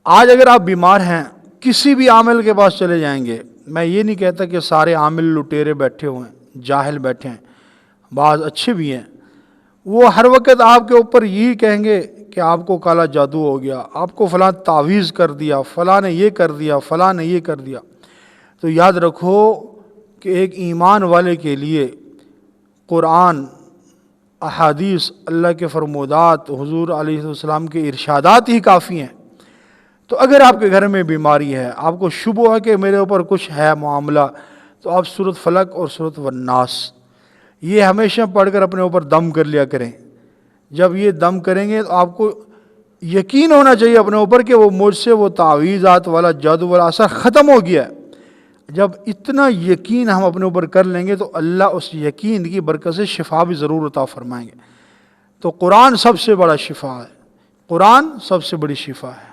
آج اگر آپ بیمار ہیں، کسی بھی عامل کے پاس چلے جائیں گے، میں یہ نہیں کہتا کہ سارے عامل لٹیرے بیٹھے ہوئے ہیں، جاہل بیٹھے ہیں، بعض اچھے بھی ہیں، وہ ہر وقت آپ کے اوپر یہی کہیں گے کہ آپ کو کالا جادو ہو گیا، آپ کو فلاں تعویذ کر دیا، فلاں نے یہ کر دیا، فلاں نے یہ کر دیا۔ تو یاد رکھو کہ ایک ایمان والے کے لیے قرآن، احادیث، اللہ کے فرمودات، حضور علیہ السلام کے ارشادات ہی کافی ہیں۔ تو اگر آپ کے گھر میں بیماری ہے، آپ کو شبہ ہے کہ میرے اوپر کچھ ہے معاملہ، تو آپ سورۃ فلق اور سورۃ والناس یہ ہمیشہ پڑھ کر اپنے اوپر دم کر لیا کریں۔ جب یہ دم کریں گے تو آپ کو یقین ہونا چاہیے اپنے اوپر کہ وہ مجھ سے وہ تعویذات والا جادو والا اثر ختم ہو گیا ہے۔ جب اتنا یقین ہم اپنے اوپر کر لیں گے تو اللہ اس یقین کی برکت سے شفا بھی ضرور عطا فرمائیں گے۔ تو قرآن سب سے بڑا شفا ہے، قرآن سب سے بڑی شفا ہے۔